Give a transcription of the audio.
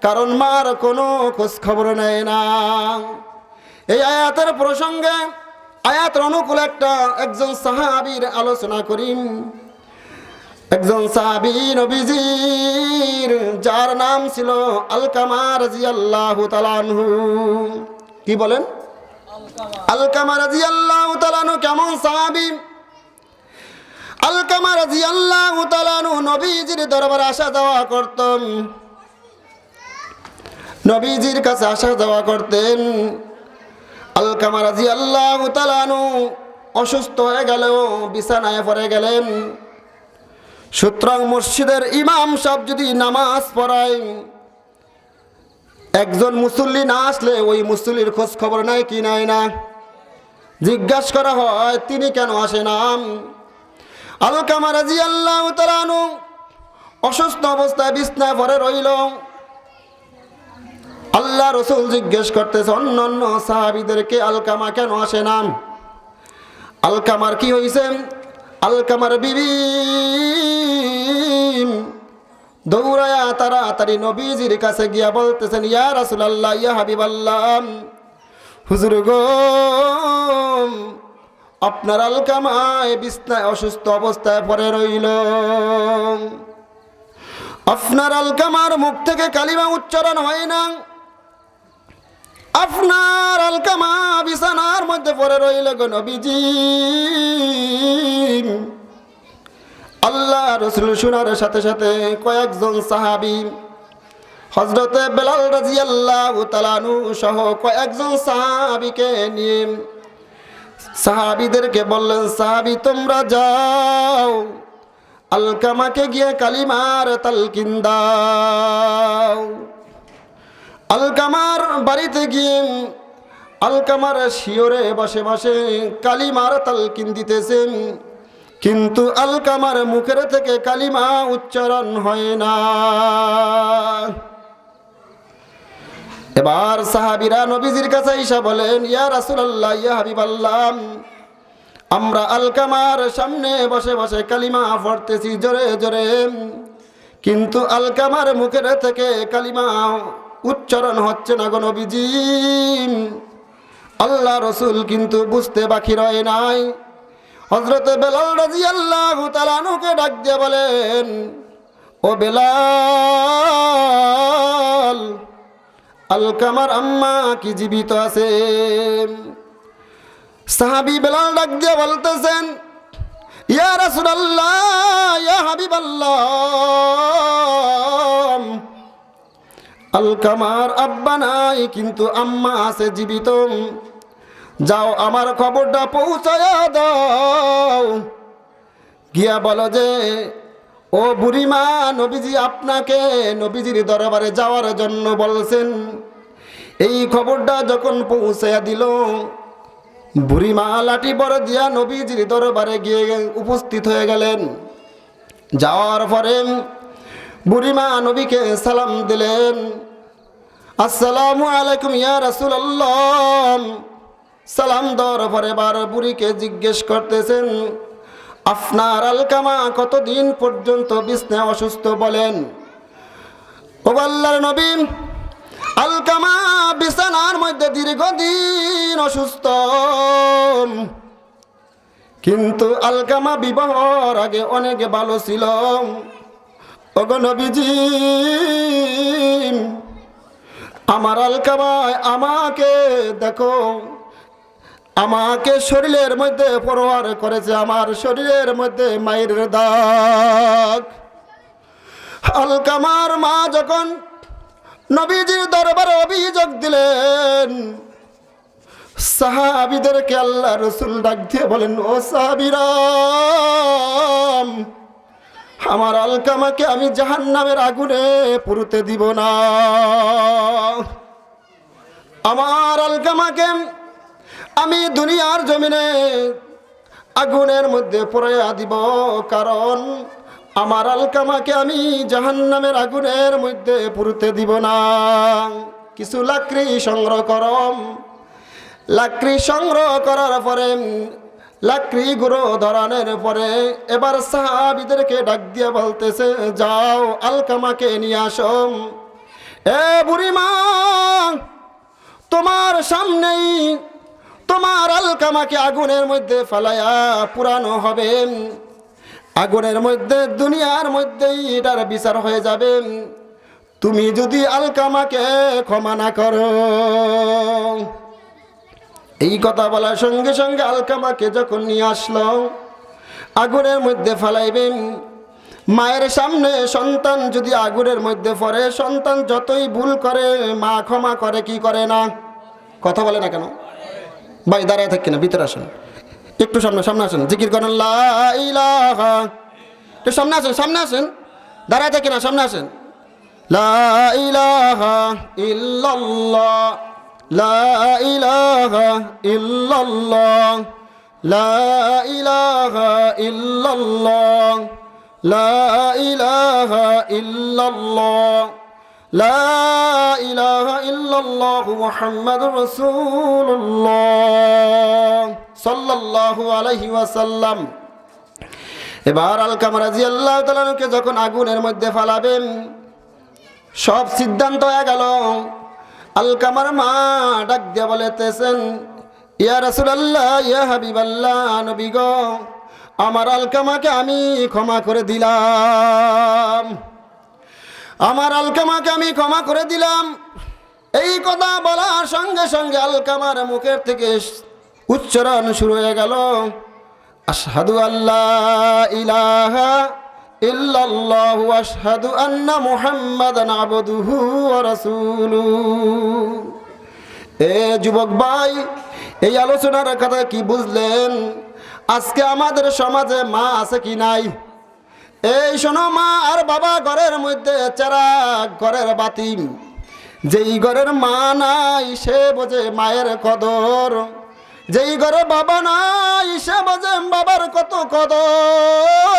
কারণ মার কোনো খোঁজ খবর নেয় না। এই আয়াতের প্রসঙ্গে আয়াতের অনুকূল একজন সাহাবীর আলোচনা করি। একজন সাহাবী নবীজির, যার নাম ছিল আলকামা রাদিয়াল্লাহু তাআলা আনহু। কি বলেন? আলকামা রাদিয়াল্লাহু তাআলা আনহু কেমন সাহাবী? আলকামা রাদিয়াল্লাহু তাআলা আনহু নবীজির দরবারে আসা যাওয়া করতেন, নবীজির কাছে আসা যাওয়া করতেন। আলকামা রাদিয়াল্লাহু তাআলা আনহু অসুস্থ হয়ে গেলেও বিছানায় পড়ে গেলেন। সুতরাং মসজিদের ইমাম সাহেব যদি নামাজ পড়ায়, একজন মুসল্লি না আসলে ওই মুসল্লির খোঁজ খবর নেয় কি নেয় না? জিজ্ঞাসা করা হয় তিনি কেন আসে না। আলকামা রাদিয়াল্লাহু তাআলা আনহু অসুস্থ অবস্থায় বিছানায় পড়ে রইল। আল্লাহ রাসূল জিজ্ঞেস করতেছে অন্যান্য সাহাবীদেরকে, আলকামা কেন আসে না? আলকামার কি হয়েছে? আলকামার বিবি দৌড়ায়া তাড়াতাড়ি নবীজির কাছে গিয়া বলতেছেন, ইয়া রাসূলুল্লাহ, ইয়া হাবিবাল্লাহ, হুজুর গো, আপনার আলকামায় বিছানায় অসুস্থ অবস্থায় পড়ে রইল। আপনার আলকামার মুখ থেকে কালিমা উচ্চারণ হয় না, আপনার আলকামা বিছানার মধ্যে পড়ে রইল গো নবীজি। আল্লাহ রাসূল শোনার সাথে সাথে কয়েকজন সাহাবী হযরতে বেলাল রাদিয়াল্লাহু তাআলা আনহু সহ কয়েকজন সাহাবীকে নিয়ে সাহাবীদেরকে বললেন, সাহাবী তোমরা যাও আলকামাকে গিয়ে কালিমার তালকিন দাও। আলকামার বাড়িতে গিয়ে আলকামার শিয়রে বসে বসে কালিমার তালকিন দিতেছেন, কিন্তু আলকামার মুখের থেকে কালিমা উচ্চারণ হয় না। এবার সাহাবীরা নবীজির কাছে এসে বলেন, ইয়া রাসূলুল্লাহ, ইয়া হাবিবাল্লাহ, আমরা আলকামার সামনে বসে বসে কালিমা পড়তেছি জোরে জোরে, কিন্তু আলকামার মুখের থেকে কালিমা উচ্চারণ হচ্ছে না গো নবীজি। আল্লাহ রাসূল কিন্তু বুঝতে বাকি রয় নাই। হযরতে বেলাল রাদিয়াল্লাহু তাআলা আনহুকে ডাক দিয়ে বলেন, ও বেলাল, আলকামার আম্মা কি জীবিত আছে? সাহাবী বেলাল ডাক দিয়ে বলতেছেন, ইয়া রাসূলুল্লাহ, ইয়া হাবিবাল্লাহ, আলকামার আব্বা নাই কিন্তু আম্মা আছে জীবিত। যাও আমার খবরটা পৌঁছায়া দাও, গিয়া বলো যে ও বুড়িমা, নবীজি আপনাকে নবীজির দরবারে যাওয়ার জন্য বলছেন। এই খবরটা যখন পৌঁছায়া দিল, বুড়িমা লাঠি বড় দিয়া নবীজির দরবারে গিয়ে উপস্থিত হয়ে গেলেন। যাওয়ার পরে বুড়িমা নবীকে সালাম দিলেন, আসসালামু আলাইকুম ইয়া রাসূলুল্লাহ। সালাম দেওয়ার পরে এবার বুড়িকে জিজ্ঞেস করতেছেন, আপনার আলকামা কতদিন পর্যন্ত বিছানায় অসুস্থ বলেন? ও আল্লাহর নবী, আলকামা বিছানার মধ্যে দীর্ঘদিন অসুস্থ, কিন্তু আলকামা বিবাহর আগে অনেক ভালো ছিল। ওগো নবীজি, আমার আলকামায় আমাকে দেখো, আমাকে শরীরের মধ্যে প্রহার করেছে, আমার শরীরের মধ্যে মায়ের দাগ। আলকামার মা যখন নবীজির দরবারে অভিযোগ দিলেন, সাহাবীদেরকে আল্লাহ রাসূল ডাক দিয়ে বলেন, ও সাহাবীরা, আমার আলকামাকে আমি জাহান্নামের আগুনে পুড়তে দিব না। আমার আলকামাকে আমি দুনিয়ার জমিনে আগুনের মধ্যে পোড়াইয়া দিব, কারণ আমার আলকামাকে আমি জাহান্নামের আগুনের মধ্যে পুড়তে দিব না। কিছু লাকড়ি সংগ্রহ করম। লাকড়ি সংগ্রহ করার পরে লাকড়ি গুঁড়ো ধরানোর পরে এবার সাহাবীদেরকে ডাক দিয়ে বলতেছে, যাও আলকামাকে নিয়ে আসো। এ বুড়িমা, তোমার সামনেই তোমার আলকামাকে আগুনের মধ্যে ফালাইয়া পুরানো হবে। আগুনের মধ্যে দুনিয়ার মধ্যেই এটার বিচার হয়ে যাবে তুমি যদি আলকামাকে ক্ষমা না করো। এই কথা বলার সঙ্গে সঙ্গে আলকামাকে যখন নিয়ে আসলো আগুনের মধ্যে ফালাইবেন, মায়ের সামনে সন্তান যদি আগুনের মধ্যে পড়ে, সন্তান যতই ভুল করে মা ক্ষমা করে কি করে না? কথা বলে না কেন? ভাই দাঁড়ায় থাকি না, ভিতরে আসেন, একটু সামনে সামনে আসেন, জিকির করেন লা ইলাহা। একটু সামনে আসেন, সামনে আসেন, দাঁড়ায় থাকি না, সামনে আসেন। লা ইলাহা ইল্লাল্লাহ, লা ইলাহা ইল্লাল্লাহ, লা ইলাহা ইল্লাল্লাহ, লা ইলাহা ইল্লাল্লাহ, লা ইলাহা ইল্লাল্লাহু মুহাম্মাদুর রাসূলুল্লাহ সাল্লাল্লাহু আলাইহি ওয়াসাল্লাম। এবার আলকামা রাদিয়াল্লাহু তাআলা কে যখন আগুনের মধ্যে ফালাবেন, সব সিদ্ধান্ত হয়ে গেল। আলকামার মা ডাক দিয়ে বলেতেছেন, ইয়া রাসূলুল্লাহ, ইয়া হাবিবাল্লাহ, নবী গো, আমার আলকামাকে আমি ক্ষমা করে দিলাম, আমার আলকামাকে আমি ক্ষমা করে দিলাম। এই কথা বলার সঙ্গে সঙ্গে আলকামার মুখের থেকে উচ্চারণ শুরু হয়ে গেল, আশহাদু আল্লা ইলাহা ইল্লাল্লাহু ওয়া আশহাদু আন্না মুহাম্মাদান আবদুহু ওয়া রাসূলুহু। এ যুবক ভাই, এই আলোচনার কথা কি বুঝলেন? আজকে আমাদের সমাজে মা আছে কি নাই? এই শোনো, মা আর বাবা ঘরের মধ্যে চেরাগ, ঘরের বাতি। যেই ঘরের মা নাই সে বোঝে মায়ের কদর, যেই ঘরে বাবা নাই সে বোঝে বাবার কত কদর।